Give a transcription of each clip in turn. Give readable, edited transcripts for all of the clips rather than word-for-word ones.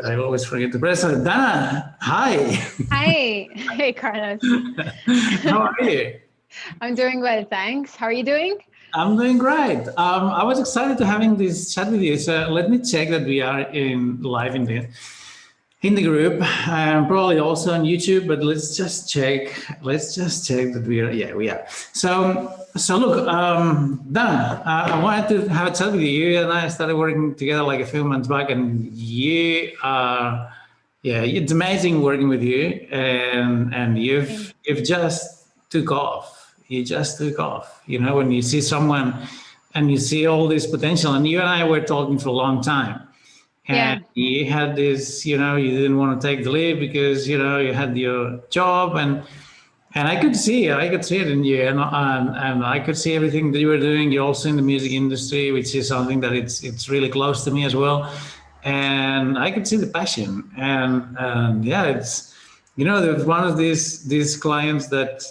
I always forget to press it. Dana, hi. Hi. Hey, Carlos. How are you? I'm doing well, thanks. How are you doing? I'm doing great. I was excited to having this chat with you. So let me check that we are in live in the group, probably also on YouTube. But let's just check. Let's just check that we are. Yeah, we are. So look, Dan, I wanted to have a chat with you. You and I started working together like a few months back, and you are. Yeah, it's amazing working with you, and you've just took off. You just took off. You know, when you see someone and you see all this potential, and you and I were talking for a long time, and Yeah. you had this, you know, you didn't want to take the leave because, you know, you had your job, and I could see it in you, and I could see everything that you were doing. You're also in the music industry, which is something that it's really close to me as well, and I could see the passion, and yeah, it's, you know, there's one of these clients that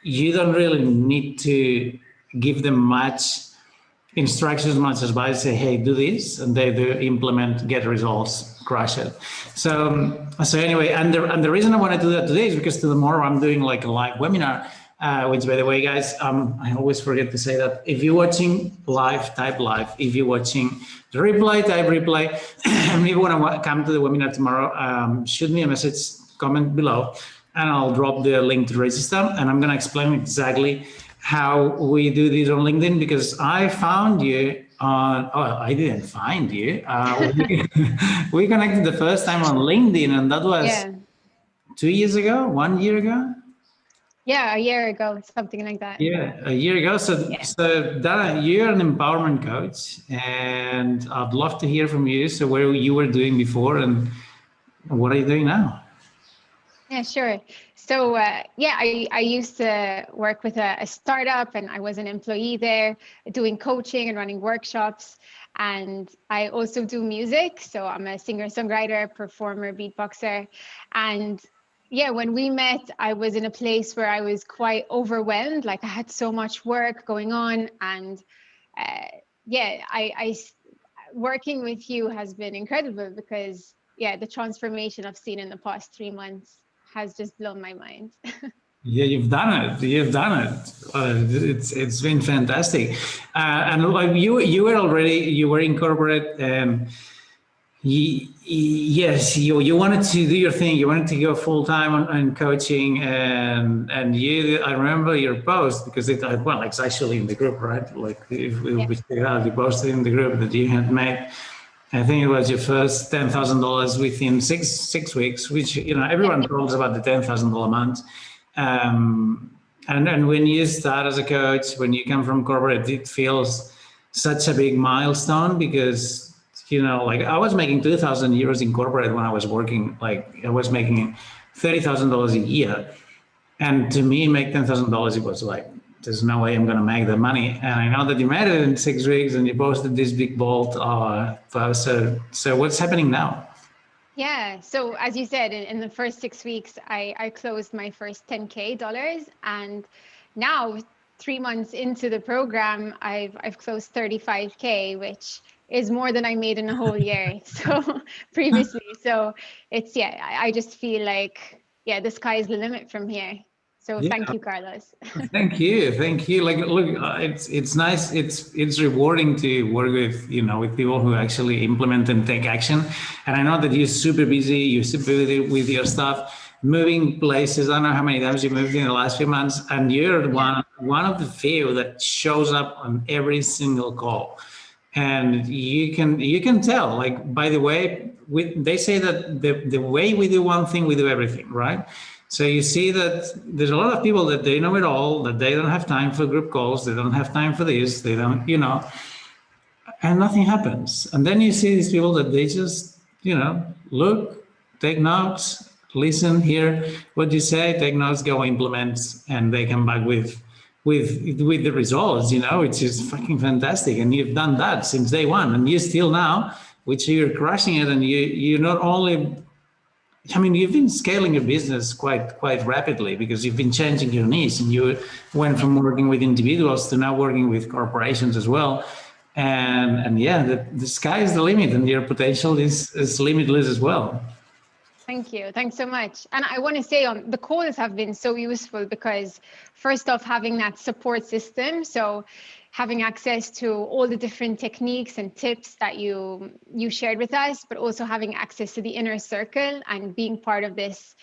you don't really need to give them much instructions, much advice. Say, hey, do this, and they do implement, get results, crush it. So anyway, and the reason I want to do that today is because tomorrow I'm doing like a live webinar, which, by the way, guys, I always forget to say that if you're watching live, type live. If you're watching the replay, type replay. And if you want to come to the webinar tomorrow, shoot me a message, comment below, and I'll drop the link to register. And I'm going to explain exactly how we do this on LinkedIn, because I found you on, oh, I didn't find you. We connected the first time on LinkedIn, and that was Yeah. 2 years ago, 1 year ago. Yeah, a year ago, something like that. Yeah, a year ago. So Dana, you're an empowerment coach, and I'd love to hear from you. So what you were doing before, and what are you doing now? Yeah, sure. So yeah, I used to work with a startup, and I was an employee there doing coaching and running workshops. And I also do music. So I'm a singer-songwriter, performer, beatboxer. And yeah, when we met, I was in a place where I was quite overwhelmed. Like I had so much work going on. And yeah, working with you has been incredible, because yeah, the transformation I've seen in the past 3 months has just blown my mind. Yeah, you've done it. You've done it. It's been fantastic. And like you were already, you were in corporate, and yes, you wanted to do your thing. You wanted to go full time on coaching, and you. I remember your post, because well, it's actually in the group, right? Like if we check it out, you posted in the group that you had made. I think it was your first $10,000 within six weeks, which, you know, everyone talks about the $10,000 month. And when you start as a coach, when you come from corporate, it feels such a big milestone, because, you know, like I was making 2,000 euros in corporate when I was working. Like I was making $30,000 a year, and to me, make $10,000, it was like, there's no way I'm going to make that money. And I know that you made it in 6 weeks, and you posted this big bold post. So what's happening now? Yeah, so as you said, in the first 6 weeks, I closed my first $10K, and now 3 months into the program, I've closed 35K, which is more than I made in a whole year. So previously, so it's, yeah, I just feel like, yeah, the sky is the limit from here. So thank you, Carlos. Thank you. Like, look, it's nice. It's rewarding to work with, you know, with people who actually implement and take action. And I know that you're super busy. You're super busy with your stuff, moving places. I don't know how many times you moved in the last few months, and you're one of the few that shows up on every single call. And you can tell, like, by the way, they say that the way we do one thing, we do everything, right? So you see that there's a lot of people that they know it all, that they don't have time for group calls, they don't have time for this, they don't, you know, and nothing happens. And then you see these people that they just, you know, look, take notes, listen, hear what you say, take notes, go implement, and they come back with the results, you know, which is fucking fantastic. And you've done that since day one, and you still now, which you're crushing it, and you're not only, I mean, you've been scaling your business quite rapidly, because you've been changing your niche, and you went from working with individuals to now working with corporations as well. And yeah, the sky is the limit, and your potential is limitless as well. Thank you. Thanks so much. And I want to say the calls have been so useful because first off, having that support system. So having access to all the different techniques and tips that you shared with us, but also having access to the inner circle and being part of this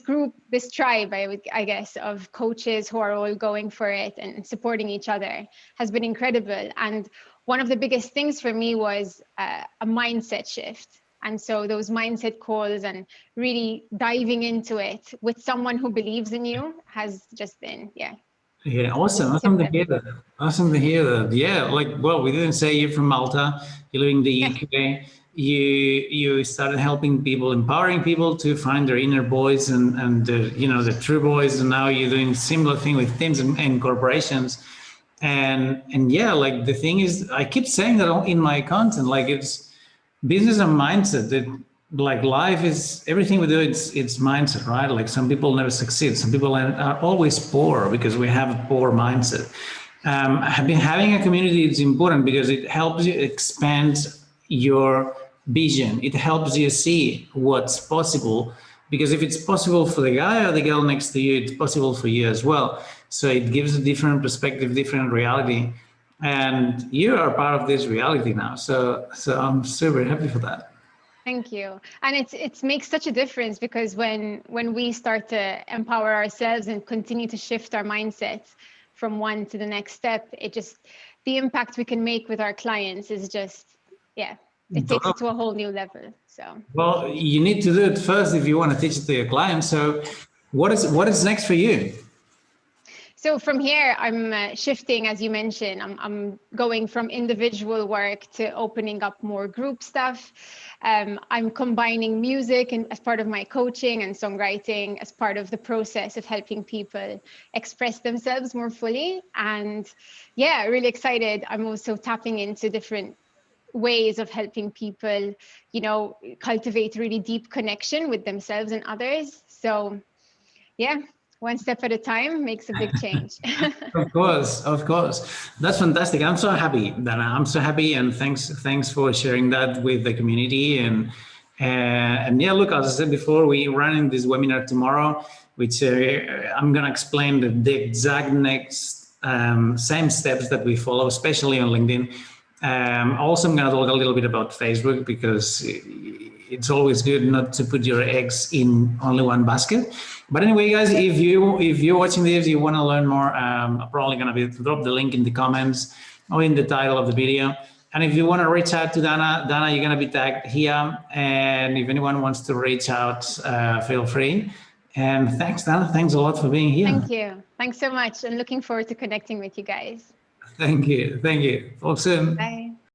group, this tribe, I guess, of coaches who are all going for it and supporting each other has been incredible. And one of the biggest things for me was a mindset shift. And so those mindset calls and really diving into it with someone who believes in you has just been, yeah. Yeah, awesome. Awesome to hear that. Awesome to hear that. Yeah, like, well, we didn't say you're from Malta, you live in the UK. You started helping people, empowering people to find their inner voice and the true voice. And now you're doing similar thing with teams and corporations. And yeah, like the thing is, I keep saying that in my content, like it's business and mindset. That like life is everything we do. It's mindset, right? Like some people never succeed. Some people are always poor because we have a poor mindset. Having a community is important because it helps you expand your vision. It helps you see what's possible. Because if it's possible for the guy or the girl next to you, it's possible for you as well. So it gives a different perspective, different reality. And you are part of this reality now. So I'm super happy for that. Thank you. And it makes such a difference because when we start to empower ourselves and continue to shift our mindsets from one to the next step, the impact we can make with our clients is just, yeah, it takes it to a whole new level. So, well, you need to do it first if you want to teach it to your clients. So what is next for you? So from here, I'm shifting, as you mentioned, I'm going from individual work to opening up more group stuff. I'm combining music as part of my coaching and songwriting as part of the process of helping people express themselves more fully. And yeah, really excited. I'm also tapping into different ways of helping people, cultivate really deep connection with themselves and others. So yeah. One step at a time makes a big change. Of course. That's fantastic. I'm so happy, Dana. I'm so happy, and thanks for sharing that with the community. And yeah, look, as I said before, we're running this webinar tomorrow, which I'm gonna explain the exact next same steps that we follow, especially on LinkedIn. Also, I'm gonna talk a little bit about Facebook because it's always good not to put your eggs in only one basket. But anyway, guys, if you're watching this, you want to learn more, I'm probably going to drop the link in the comments or in the title of the video. And if you want to reach out to Dana, you're going to be tagged here. And if anyone wants to reach out, feel free. And thanks, Dana. Thanks a lot for being here. Thank you. Thanks so much. I'm looking forward to connecting with you guys. Thank you. Talk soon. Bye.